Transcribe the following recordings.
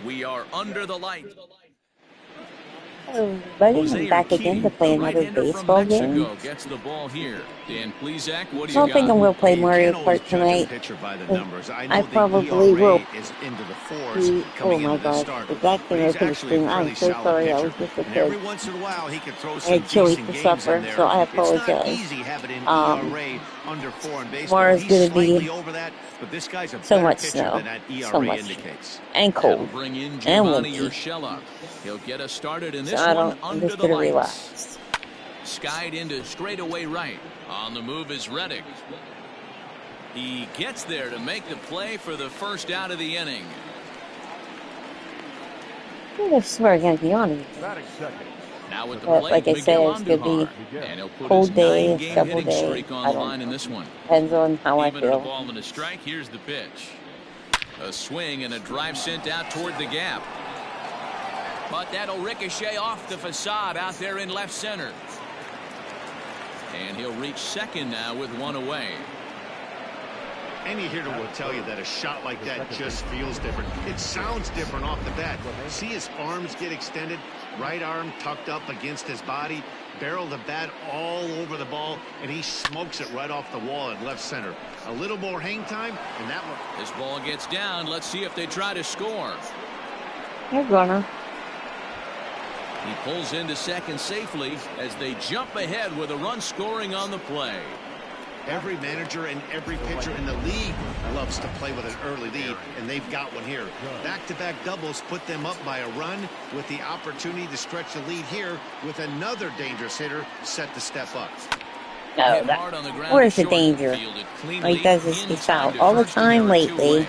We are under the light. Hello, everybody. I'm Jose back again to Urquidy, play the another right-hander from baseball game. Mexico, gets the ball here. Dan Plesac, what do I you don't think got? I'm going to play You Mario can't always Kart judge a tonight. pitcher by the 'Cause numbers. I I know the probably ERA will is into the fours be. Oh coming my into this gosh. start, The guy but came he's over to the actually a screen. I'm fairly so solid sorry. I pitcher. was just a And kid. every once in a while, he can throw I some had chili decent for games in supper, there. so I It's not apologize. easy having an ERA under 4 in baseball. Tomorrow's He's going to slightly be over that, but this guy's a so better much pitcher snow. than that So ERA much. indicates. And That'll cold. bring in And Giovanni windy. Urshela. He'll get us started in this So one I'm under just the going to lights. relax. Skied into straightaway right. On the move is Reddick. He gets there to make the play for the first out of the inning. I swear I'm going to be on it. Now with the But plate, like I said, Miguel it's going to Andujar. be And he'll put cold his day, 9-game double hitting day. streak on I the don't line in know. this one. Depends on how I Even at a feel. ball and a strike, here's the pitch. A swing and a drive sent out toward the gap. But that'll ricochet off the facade out there in left center. And he'll reach second now with one away. Any hitter will tell you that a shot like that just feels different. It sounds different off the bat. See his arms get extended, right arm tucked up against his body, barrel the bat all over the ball, and he smokes it right off the wall at left center. A little more hang time, and that one. This ball gets down. Let's see if they try to score. You're gonna. He pulls into second safely as they jump ahead with a run scoring on the play. Every manager and every pitcher in the league loves to play with an early lead, and they've got one here. Back-to-back doubles put them up by a run with the opportunity to stretch the lead here with another dangerous hitter set to step up. No, where's the danger? All he does is he's foul all the time lately.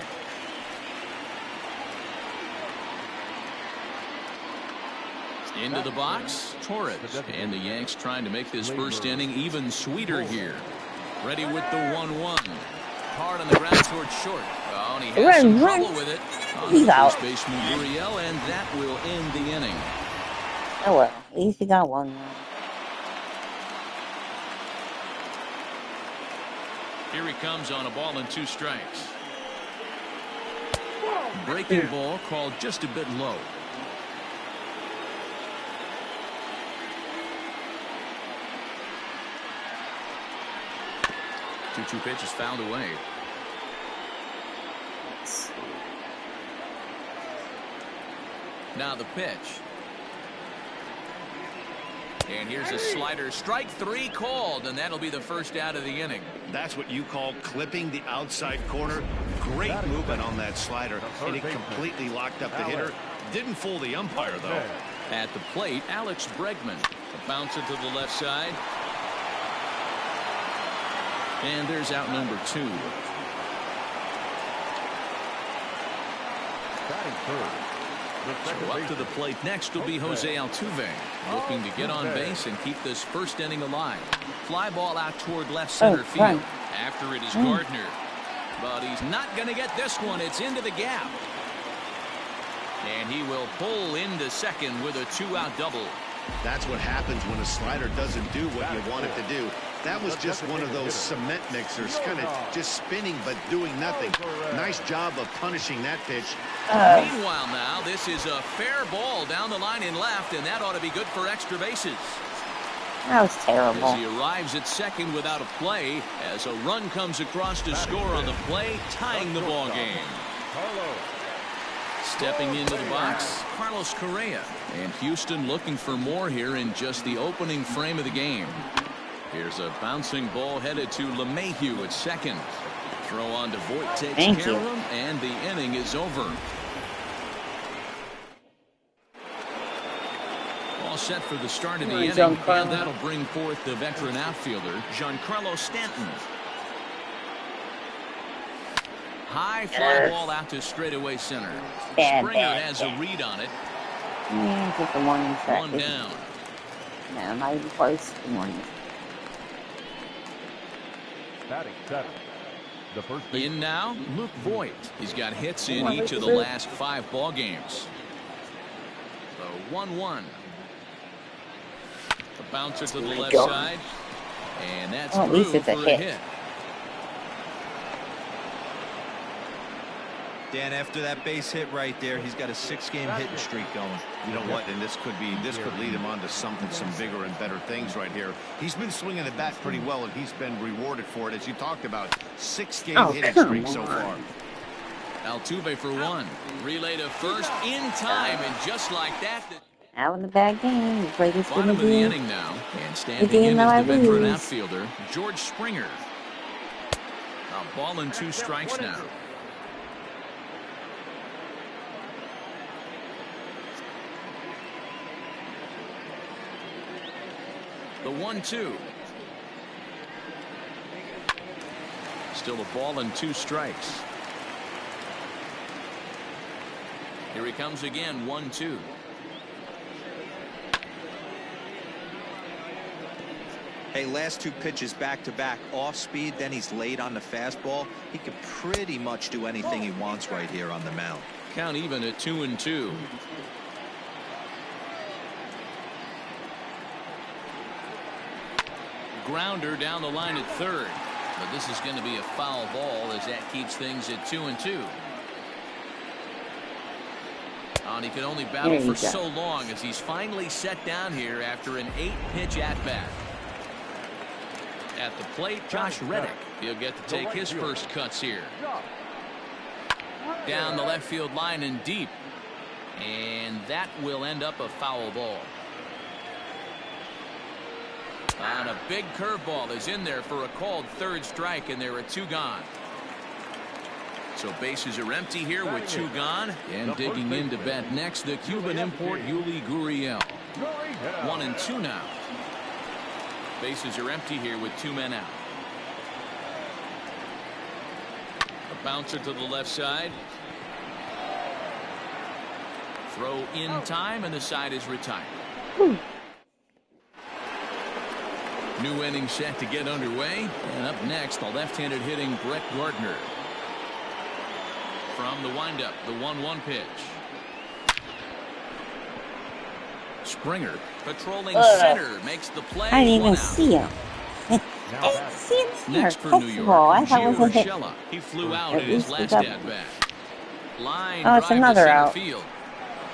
Into the box, Torres. And the Yanks trying to make this first inning even sweeter here. Ready with the 1-1. Hard on the ground towards short. Oh, and he has some trouble with it. He's out. First baseman Gurriel, and that will end the inning. Oh well, at least he got one. Here he comes on a ball and 2 strikes. Breaking ball called just a bit low. Two pitches fouled away. Now the pitch. And here's a slider. Strike 3 called, and that'll be the first out of the inning. That's what you call clipping the outside corner. Great movement on that slider, and it completely locked up the hitter. Didn't fool the umpire, though. At the plate, Alex Bregman. A bouncer to the left side. And there's out number 2. So up to the plate next will be Jose Altuve, looking to get on base and keep this first inning alive. Fly ball out toward left center field. After it is Gardner. But he's not going to get this one. It's into the gap. And he will pull into second with a 2-out double. That's what happens when a slider doesn't do what you want it to do. That was just one of those cement mixers, kind of just spinning but doing nothing. Nice job of punishing that pitch. Meanwhile now, this is a fair ball down the line in left, and that ought to be good for extra bases. That was terrible. As he arrives at second without a play, as a run comes across to score on the play, tying the ball game. Stepping into the box, Carlos Correa. And Houston looking for more here in just the opening frame of the game. Here's a bouncing ball headed to LeMahieu at second. Throw on to Voit takes care of him, and the inning is over. All set for the start of the inning, and that'll bring forth the veteran outfielder, Giancarlo Stanton. High fly ball out to straightaway center. Springer has a read on it. Just a warning shot. 1 down. No, not even close. Good morning. Batting 7. The first in now, Luke Voit. He's got hits in each of the last 5 ball games. So 1-1. A bouncer to the left side. And that's at least it's for a hit. Dan, after that base hit right there, he's got a 6-game hitting streak going. You know what? And this could lead him on to some bigger and better things right here. He's been swinging the bat pretty well, and he's been rewarded for it, as you talked about. 6-game hitting streak so far. Altuve for one. Relay to first in time, and just like that. Out in the bad game. Bottom of the inning now, and standing in is the veteran outfielder, George Springer. A ball and 2 strikes now. The 1-2. Still a ball and 2 strikes. Here he comes again, 1-2. Hey, last 2 pitches back-to-back, off speed, then he's late on the fastball. He can pretty much do anything he wants right here on the mound. Count even at 2-2. Grounder down the line at third, but this is going to be a foul ball as that keeps things at 2-2. And he could only battle for so long as he's finally set down here after an 8-pitch at-bat. At the plate, Josh Reddick. He'll get to take his first cuts here. Down the left field line and deep, and that will end up a foul ball. And a big curveball is in there for a called 3rd strike, and there are 2 gone. So bases are empty here with 2 gone. And digging in to bat next, the Cuban import Yuli Gurriel. 1-2 now. Bases are empty here with 2 men out. A bouncer to the left side. Throw in time, and the side is retired. New inning set to get underway. And up next, the left-handed hitting Brett Gardner. From the windup, the 1-1 pitch. Springer patrolling center makes the play. I didn't even see him. I didn't see him there. Next for New York, I thought it was a hit. He flew out in his last at-bat. Line oh, it's another out. Field.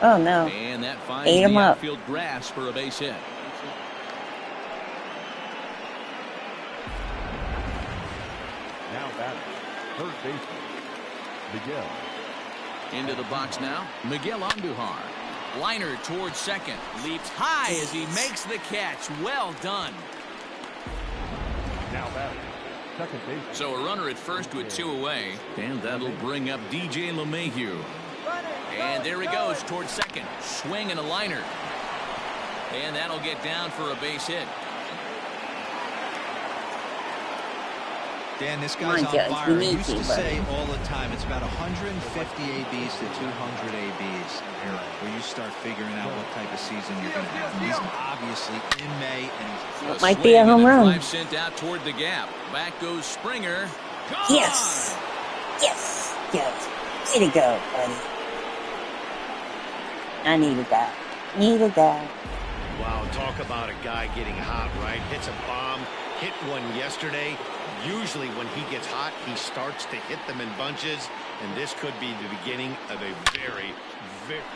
Oh, no. And that finds the outfield grass for a base hit. Now batting, third baseman, Miguel. Into the box now, Miguel Andujar. Liner towards second. Leaps high as he makes the catch. Well done. Now batting, second baseman. So a runner at first with 2 away. And that'll bring up DJ LeMahieu. And there he goes towards second. Swing and a liner. And that'll get down for a base hit. Dan, this guy's on fire. He used to say all the time, it's about 150 ABs to 200 ABs here, where you start figuring out what type of season you're going to have. He's obviously in May, and it might be a home run. Drive sent out toward the gap. Back goes Springer. Gone! Yes. Yes. Yes. Way to go, buddy. I needed that. Needed that. Wow, talk about a guy getting hot, right? Hits a bomb, hit one yesterday. Usually when he gets hot, he starts to hit them in bunches, and this could be the beginning of a very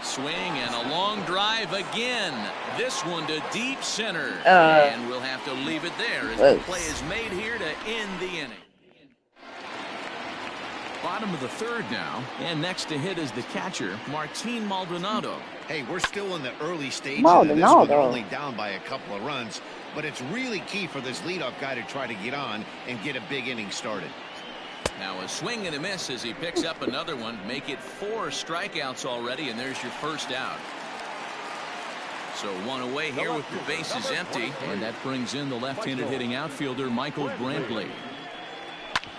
swing and a long drive again. This one to deep center. And we'll have to leave it there as the play is made here to end the inning. Bottom of the 3rd now, and next to hit is the catcher, Martin Maldonado. Hey, we're still in the early stages of this one, only down by a couple of runs, but it's really key for this leadoff guy to try to get on and get a big inning started. Now a swing and a miss as he picks up another one. Make it 4 strikeouts already, and there's your first out. So 1 away here with the bases empty, and that brings in the left-handed hitting outfielder Michael Brantley.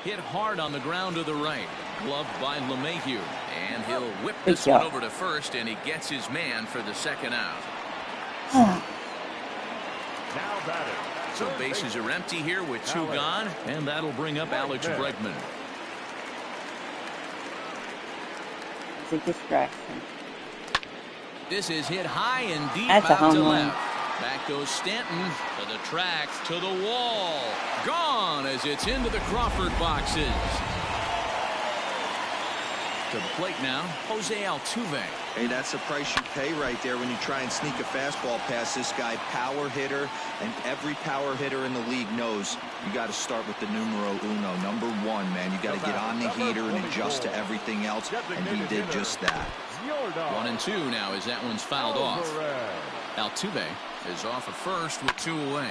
Hit hard on the ground to the right. Gloved by LeMahieu. And he'll whip this one over to first, and he gets his man for the 2nd out. Now batting. So bases are empty here with 2 gone, and that'll bring up Alex Bregman. It's a distraction. This is hit high and deep That's out to left. Back goes Stanton to the track, to the wall. Gone as it's into the Crawford boxes. To the plate now, Jose Altuve. Hey, that's the price you pay right there when you try and sneak a fastball past this guy. Power hitter, and every power hitter in the league knows you got to start with the numero uno, number one, man. You got to get on the heater and adjust to everything else, and he did just that. 1-2 now as that one's fouled off. Altuve is off at first with 2 away.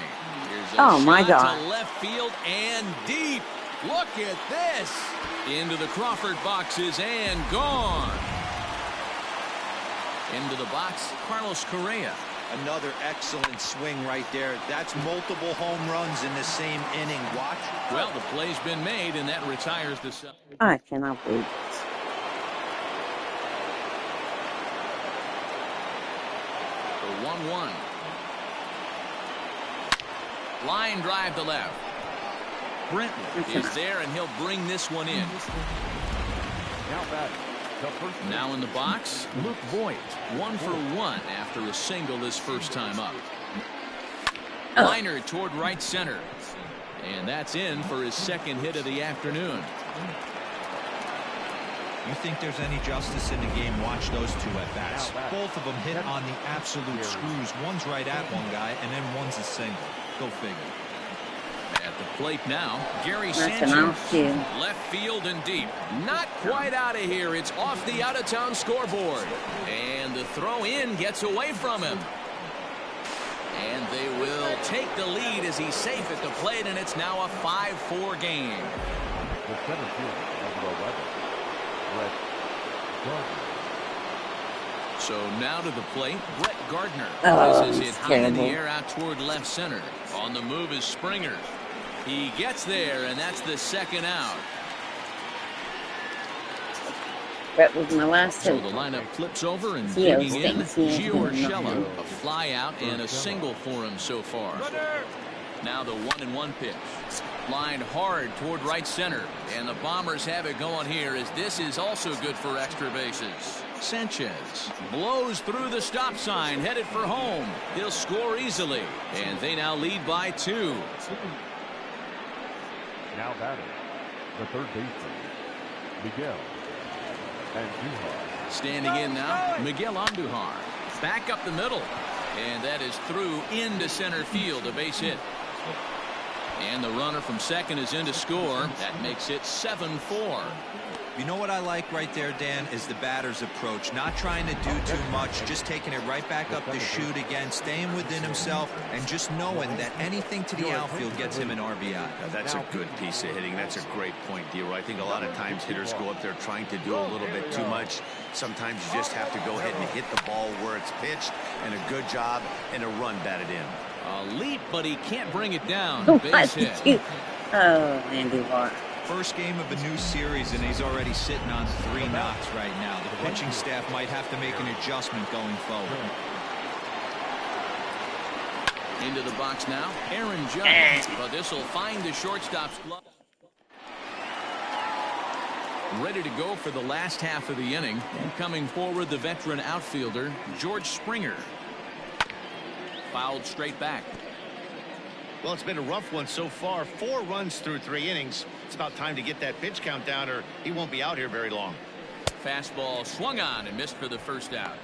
Here's a shot to left field and deep. Look at this. Into the Crawford boxes and gone. Into the box, Carlos Correa. Another excellent swing right there. That's multiple home runs in the same inning. Watch. Well, the play's been made, and that retires the... I cannot believe it. The 1-1. Line drive to left. Brenton is there, and he'll bring this one in. Now in the box, Luke Voit. 1 for 1 after a single his first time up. Liner toward right center. And that's in for his second hit of the afternoon. You think there's any justice in the game? Watch those two at-bats. Both of them hit on the absolute screws. One's right at one guy, and then one's a single. Go figure. At the plate now, Gary Sanchez. Left field and deep. Not quite out of here. It's off the out-of-town scoreboard. And the throw-in gets away from him. And they will take the lead as he's safe at the plate, and it's now a 5-4 game. The center fielder, number 11, Brett Gardner. So now to the plate, Brett Gardner. This is hit high in the air out toward left center. On the move is Springer. He gets there, and that's the second out. That was my last So hit. the lineup flips over and digging in, Gio Urshela. A fly out and a single for him so far. Now the 1-1 pitch. Lined hard toward right center. And the Bombers have it going here as this is also good for extra bases. Sanchez blows through the stop sign, headed for home. He'll score easily. And they now lead by 2. Now batting, the third baseman, Miguel Andujar. Standing in now, Miguel Andujar. Back up the middle. And that is through into center field, a base hit. And the runner from second is in to score. That makes it 7-4. You know what I like right there, Dan, is the batter's approach. Not trying to do too much, just taking it right back up the chute again, staying within himself, and just knowing that anything to the outfield gets him an RBI. Now, that's a good piece of hitting. That's a great point, D-Roy. I think a lot of times hitters go up there trying to do a little bit too much. Sometimes you just have to go ahead and hit the ball where it's pitched, and a good job and a run batted in. A leap, but he can't bring it down. Base hit. Oh, Andy Watt. First game of a new series, and he's already sitting on 3 knocks right now. The pitching staff might have to make an adjustment going forward. Into the box now, Aaron Judge. But this will find the shortstop's glove. Ready to go for the last half of the inning. And coming forward, the veteran outfielder, George Springer. Fouled straight back. Well, it's been a rough one so far. 4 runs through 3 innings. It's about time to get that pitch count down, or he won't be out here very long. Fastball swung on and missed for the first out.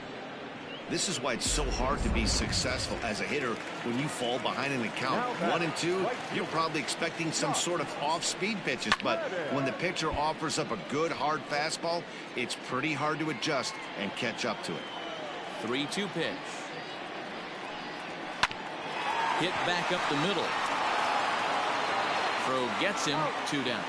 This is why it's so hard to be successful as a hitter when you fall behind in the count. 1 and 2, you're probably expecting some sort of off-speed pitches, but when the pitcher offers up a good hard fastball, it's pretty hard to adjust and catch up to it. 3-2 pitch. Hit back up the middle. Throw gets him 2 down.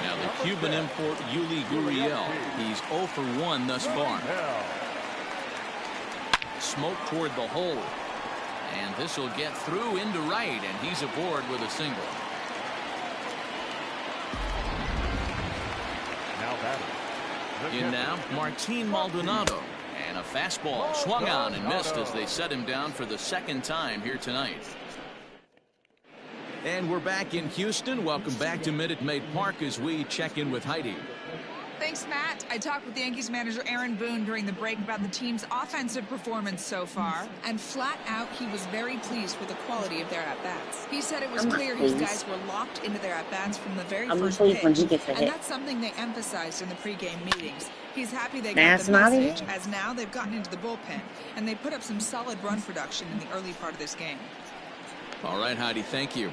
Now the Cuban import Yuli Gurriel. He's 0 for 1 thus far. Smoke toward the hole. And this will get through into right, and he's aboard with a single. In now, Martin Maldonado. And a fastball swung on and missed as they set him down for the second time here tonight. And we're back in Houston. Welcome back to Minute Maid Park as we check in with Heidi. Thanks, Matt. I talked with Yankees manager Aaron Boone during the break about the team's offensive performance so far, and flat out, he was very pleased with the quality of their at-bats. He said it was clear his guys were locked into their at-bats from the very first pitch, and that's something they emphasized in the pregame meetings. He's happy they got the message, as now they've gotten into the bullpen, and they put up some solid run production in the early part of this game. All right, Heidi, thank you.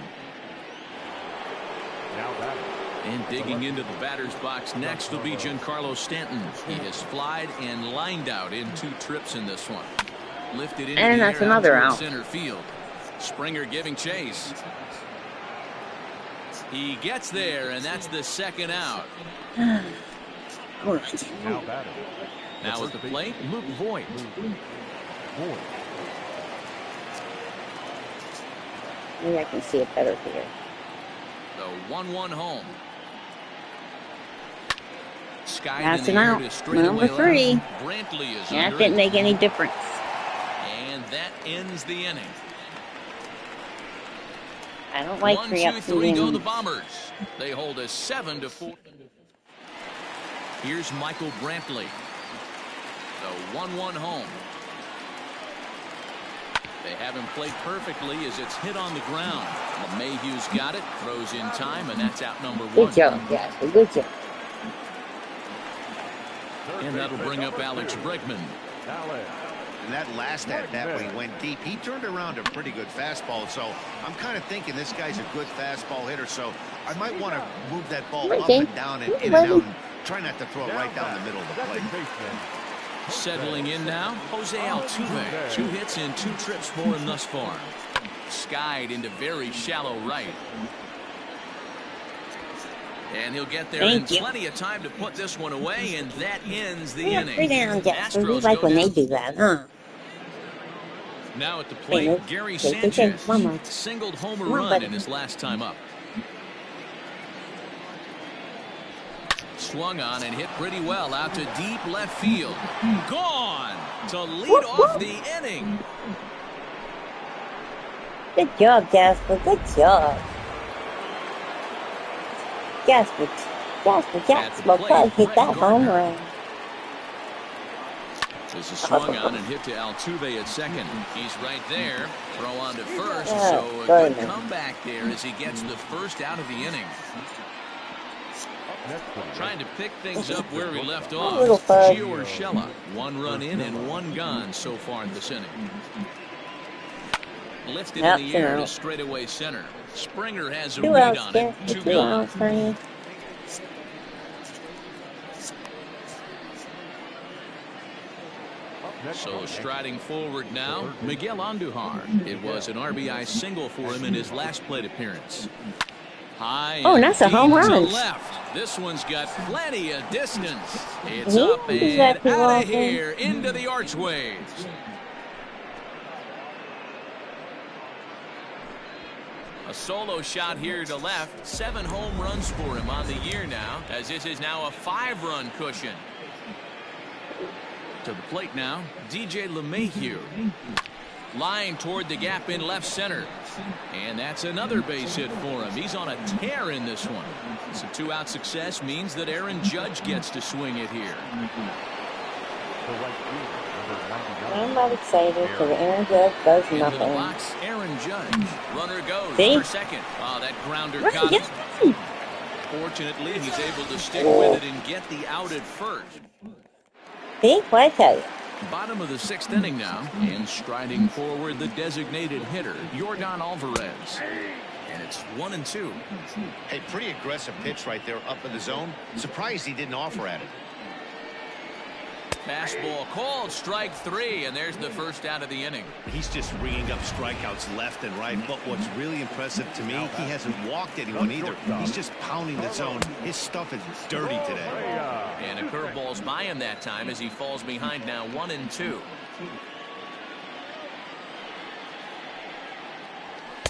Now batting. And digging into the batter's box next will be Giancarlo Stanton. He has flied and lined out in 2 trips in this one. Lifted into and the that's air another out out. Center field. Springer giving chase. He gets there, and that's the second out. Now batting. Now at the plate, Luke Voit. Maybe I can see it better here. The 1-1 home. Skied That's in the an air out. to straightaway Number 3. left. Brantley is That under didn't it. make any difference. And that ends the inning. I don't like 1, 3 2, up 3 go the innings. Bombers. They hold a 7-4. Here's Michael Brantley. The 1-1 home. They have him played perfectly as it's hit on the ground. LeMahieu's got it, throws in time, and that's out number 1. Good job, guys. Good job. And that'll bring up Alex Bregman. And that last at-bat when he went deep, he turned around a pretty good fastball. So I'm kind of thinking this guy's a good fastball hitter. So I might want to move that ball up and down and in and out and try not to throw it right down the middle of the plate. Settling in now, Jose Altuve. 2 hits in 2 trips for him thus far. Skied into very shallow right. And he'll get there in plenty of time to put this one away, and that ends the inning. 3 down, Jasper. We like when they do that, huh? Now at the plate, Gary Sanchez singled homer run in his last time up. Swung on and hit pretty well out to deep left field. Gone to lead off the inning. Good job, Jasper. Good job. Jasper hit that home run. This is swung on and hit to Altuve at second. He's right there. Throw on to first. So a good comeback there as he gets the first out of the inning. Trying to pick things up where we left off. Gio Urshela, 1 run in and 1 gone so far in this inning. Lifted in the air to straightaway center. Springer has a read on it. 2 gone. So striding forward now, Miguel Andujar. It was an RBI single for him in his last plate appearance. High and that's a home run. Left. This one's got plenty of distance. It's up and out of here into the archways. A solo shot here to left. 7 home runs for him on the year now, as this is now a 5-run cushion. To the plate now, DJ LeMahieu. Line toward the gap in left center. And that's another base hit for him. He's on a tear in this one. So 2-out success means that Aaron Judge gets to swing it here. I'm not excited because Aaron Judge does nothing. Into the box, Aaron Judge. Runner goes for second. Oh, that grounder caught him. Fortunately, he's able to stick with it and get the out at first. See, what I tell you. Bottom of the 6th inning now, and striding forward the designated hitter, Yordan Alvarez. And it's 1-2. Hey, pretty aggressive pitch right there up in the zone. Surprised he didn't offer at it. Fastball called, strike 3, and there's the first out of the inning. He's just ringing up strikeouts left and right, but what's really impressive to me, he hasn't walked anyone either. He's just pounding the zone. His stuff is dirty today. And a curveball's by him that time as he falls behind now 1-2.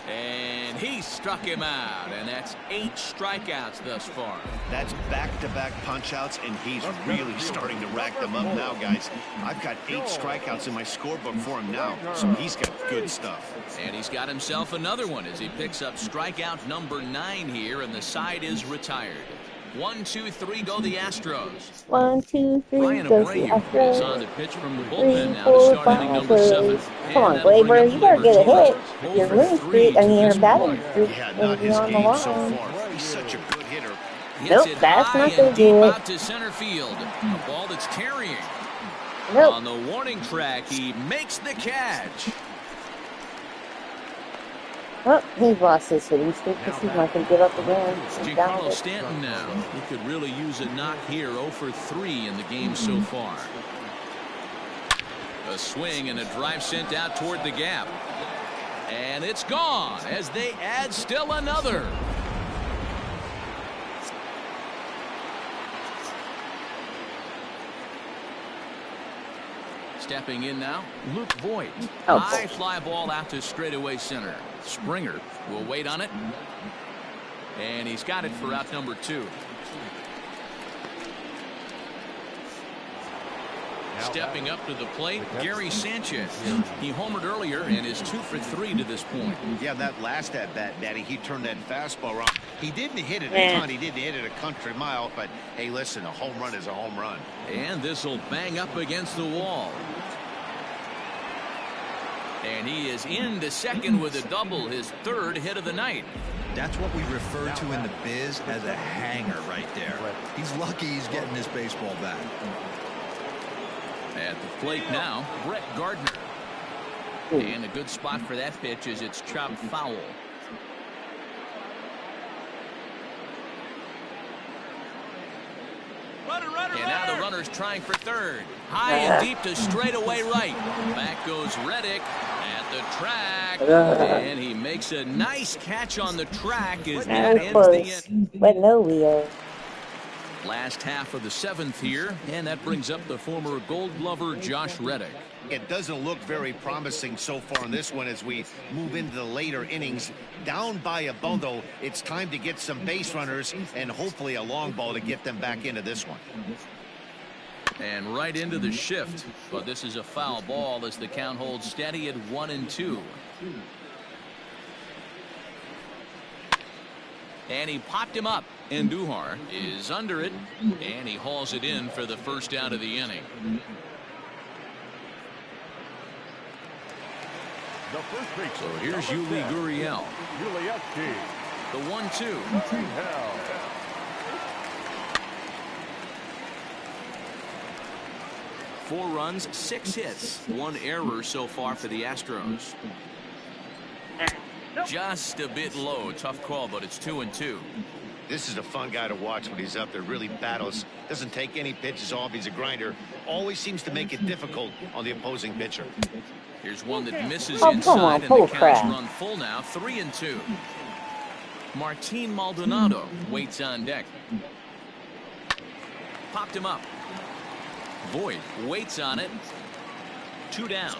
And he struck him out, and that's 8 strikeouts thus far. That's back-to-back punch-outs, and he's really starting to rack them up now, guys. I've got 8 strikeouts in my scorebook for him now, so he's got good stuff. And he's got himself another one as he picks up strikeout number 9 here, and the side is retired. 1, 2, 3 go the Astros. 1, 2, 3 Ryan goes the Abreu is on Astros. the pitch from the 3, bullpen now to 4, start inning 5 number 7. goes. Come on, That'll bring Glaber, up you better Gleyber get a hit. Torres. Your 0 for winning 3 streak, I to mean, your this batting point. streak Yeah, will not be his on the game so line. far. He's such a good hitter. Hits Nope, it that's high not and gonna deep do it. out to center field. A ball that's carrying. Nope. On the warning track, he makes the catch. Oh, he's lost his hitting streak because he's not going to give up again. It's He's down Giancarlo to Stanton now. He could really use a knock here. 0 for 3 in the game so far. A swing and a drive sent out toward the gap. And it's gone as they add still another. Stepping in now, Luke Voigt. High fly ball out to straightaway center. Springer will wait on it. And he's got it for out number 2. Stepping up to the plate, Gary Sanchez. He homered earlier and is 2 for 3 to this point. Yeah, that last at bat, Daddy, he turned that fastball around. He didn't hit it a ton. He didn't hit it a country mile. But, hey, listen, a home run is a home run. And this will bang up against the wall. And he is into second with a double, his 3rd hit of the night. That's what we refer to in the biz as a hanger right there. He's lucky he's getting this baseball back. At the plate now, Brett Gardner. And a good spot for that pitch is it's chopped foul. And now the runner's trying for 3rd. High and deep to straightaway right. Back goes Reddick at the track. And he makes a nice catch on the track as that ends the inning. but no wheel. Last half of the 7th here, and that brings up the former Gold Glover Josh Reddick. It doesn't look very promising so far in this one as we move into the later innings. Down by a bundle, it's time to get some base runners and hopefully a long ball to get them back into this one. And right into the shift, but this is a foul ball as the count holds steady at 1-2. And he popped him up. And Duhar is under it, and he hauls it in for the first out of the inning. So here's Yuli Gurriel. The 1-2. 4 runs, 6 hits, 1 error so far for the Astros. Just a bit low. Tough call, but it's 2-2. This is a fun guy to watch when he's up there. Really battles. Doesn't take any pitches off. He's a grinder. Always seems to make it difficult on the opposing pitcher. Here's one that misses inside, and the count's run full now. 3-2. Martin Maldonado waits on deck. Popped him up. Voigt waits on it. 2 down.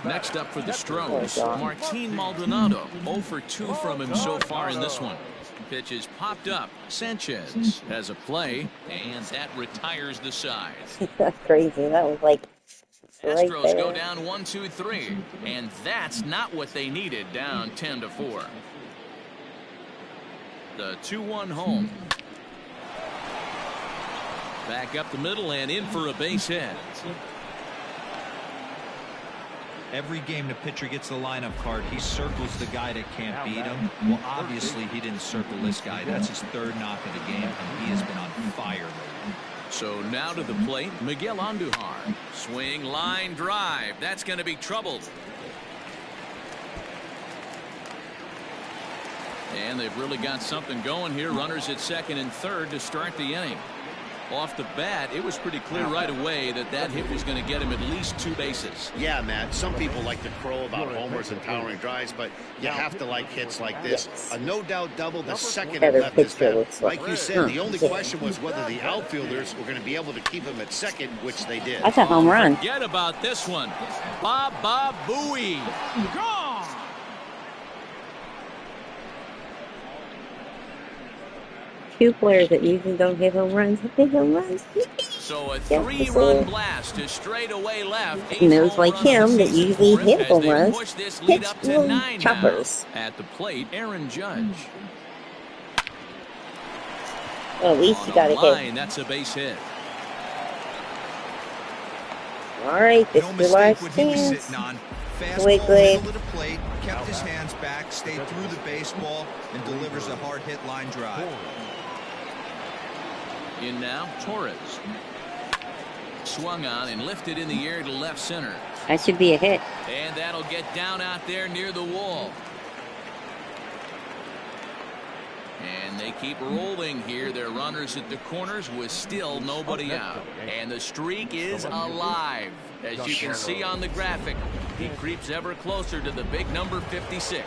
Next up for the Stros, Martin Maldonado. 0 for 2 from him so far in this one. Pitch is popped up. Sanchez has a play, and that retires the side. That's crazy. That was like right Astros there. go down 1-2-3, and that's not what they needed, down 10-4. The 2-1 home. Back up the middle and in for a base hit. Every game the pitcher gets the lineup card, he circles the guy that can't beat him. Well, obviously he didn't circle this guy. That's his 3rd knock of the game, and he has been on fire lately. So now to the plate, Miguel Andujar. Swing, line, drive. That's going to be troubled. And they've really got something going here. Runners at 2nd and 3rd to start the inning. Off the bat, it was pretty clear right away that hit was going to get him at least 2 bases. Yeah, Matt, some people like to crow about homers and towering drives, but you have to like hits like this. A no-doubt double, the second it left his bat. Like you said, the only question was whether the outfielders were going to be able to keep him at 2nd, which they did. That's a home run. Forget about this one. Baba Booey. Gone! Two players that usually don't hit home runs hit home runs. So a 3-run blast to straightaway left. And those like him that usually hit home runs, push this lead up to 9 choppers. Now. At the plate, Aaron Judge. Well, at least you got a hit. That's a base hit. All right, this is the last chance. Wiggly. Middle of the plate, kept his hands back, stayed through the baseball, and delivers a hard hit line drive. In now, Torres. Swung on and lifted in the air to left center. That should be a hit. And that'll get down out there near the wall. And they keep rolling here. Their runners at the corners with still nobody out. And the streak is alive. As you can see on the graphic, he creeps ever closer to the big number 56.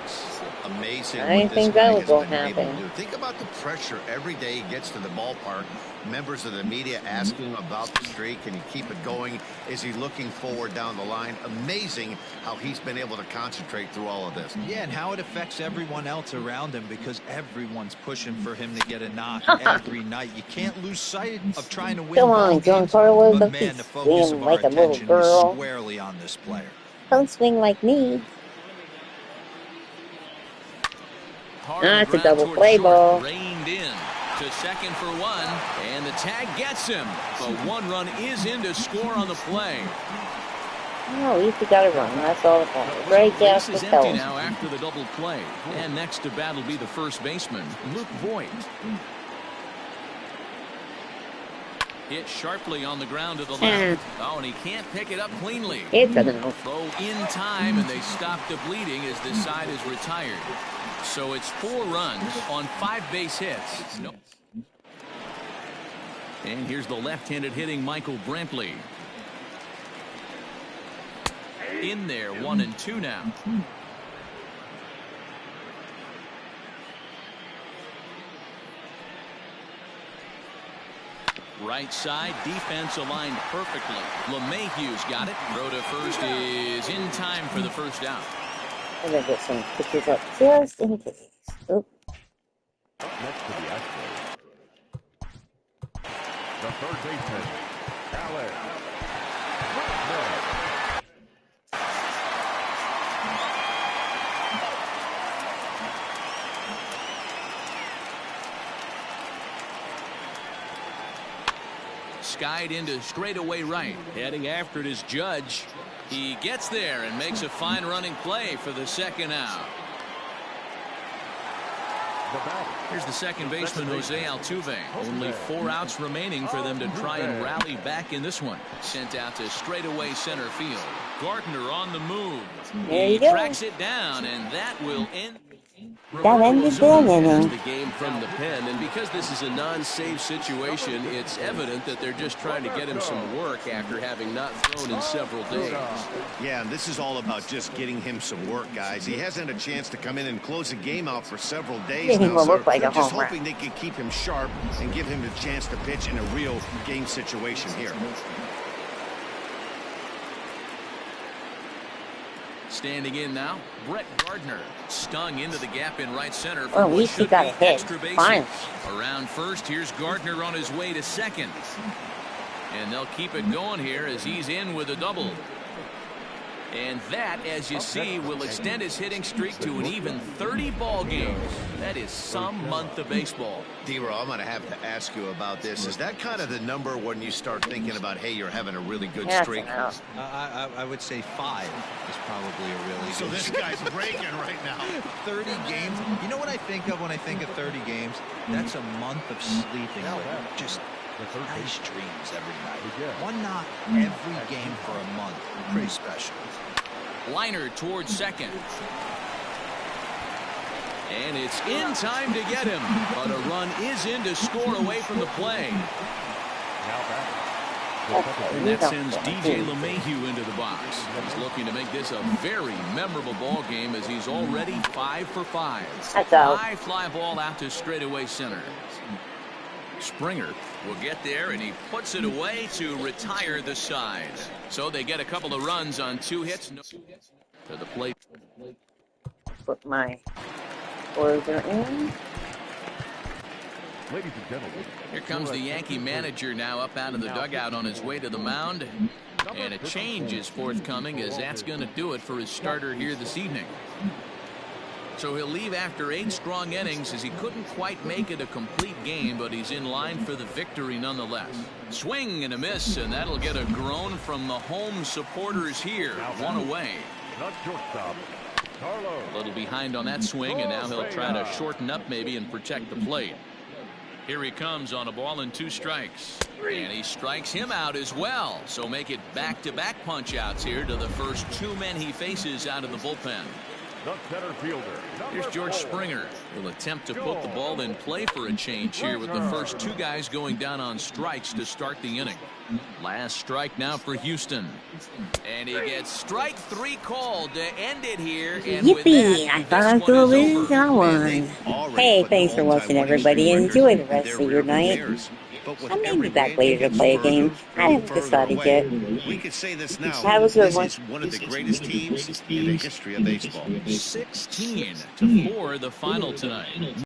Amazing. I didn't think that was happen. Think about the pressure every day he gets to the ballpark. Members of the media asking about the streak. Can he keep it going? Is he looking forward down the line? Amazing how he's been able to concentrate through all of this. Yeah, and how it affects everyone else around him because everyone's pushing for him to get a knock every night. You can't lose sight of trying to win. Come on, Giancarlo, don't be be swinging like a little girl. Squarely on this player. Don't swing like me. That's a double play ball. Reined in to second for one, and the tag gets him. But 1 run is in to score on the play. Oh, at least he got a run. That's all that matters. Right down Base is the empty toe. now after the double play. And next to bat will be the first baseman, Luke Voigt. Hit sharply on the ground to the left. Oh, and he can't pick it up cleanly. It's a no. Throw in time, and they stop the bleeding as this side is retired. So it's 4 runs on 5 base hits. No. And here's the left-handed hitting Michael Brantley. In there, 1 and 2 now. Right side, defense aligned perfectly. LeMahieu's got it. Throw to first is in time for the first out. I'm going to get some pictures up just in case. Oop. Next to the Astros, the third baseman, Alex. Skied into straightaway right. Heading after it is Judge. He gets there and makes a fine running play for the second out. Here's the second baseman, Jose Altuve. Only 4 outs remaining for them to try and rally back in this one. Sent out to straightaway center field. Gardner on the move. He tracks it down, and that will end. That ended the game from the pen, and because this is a non-save situation, it's evident that they're just trying to get him some work after having not thrown in several days. Yeah, and this is all about just getting him some work, guys. He hasn't had a chance to come in and close the game out for several days now, so look like they're a just home run. hoping they can keep him sharp and give him the chance to pitch in a real game situation here. Standing in now, Brett Gardner. Stung into the gap in right center. Well, at least he got a hit. Fine. Around first, here's Gardner on his way to second. And they'll keep it going here as he's in with a double. And that, as you see, will extend his hitting streak to an even 30 ball games. That is some month of baseball. D-Row, I'm going to have to ask you about this. Is that kind of the number when you start thinking about, hey, you're having a really good streak? I would say 5 is probably a really good So this guy's breaking right now. 30 games. You know what I think of when I think of 30 games? That's a month of sleeping. Just nice dreams every night. 1 knock every game for a month. Pretty special. Liner towards second. And it's in time to get him. But a run is in to score away from the play. And that sends DJ LeMahieu into the box. He's looking to make this a very memorable ball game as he's already 5 for 5. High fly ball out to straightaway center. Springer will get there, and he puts it away to retire the side. So they get a couple of runs on 2 hits. To the plate. Put my order in. Ladies and gentlemen. Here comes the Yankee manager now up out of the dugout on his way to the mound. And a change is forthcoming, as that's going to do it for his starter here this evening. So he'll leave after 8 strong innings, as he couldn't quite make it a complete game, but he's in line for the victory nonetheless. Swing and a miss, and that'll get a groan from the home supporters here. 1 away. Not shortstop. Carlo. A little behind on that swing, and now he'll try to shorten up maybe and protect the plate. Here he comes on a ball and 2 strikes. And he strikes him out as well. So make it back-to-back punch-outs here to the first 2 men he faces out of the bullpen. The center fielder. Here's George Springer. He'll attempt to put the ball in play for a change here, with the first 2 guys going down on strikes to start the inning. Last strike now for Houston. And he gets strike 3 called to end it here. And yippee! I thought I was going to lose, and I won. Hey, thanks for watching, everybody. Enjoy the rest of your night. I may be back later to play a game. I haven't decided yet. We could say this now. Have a good one. This is one of the greatest teams in the history of baseball. 16-4 the final tonight.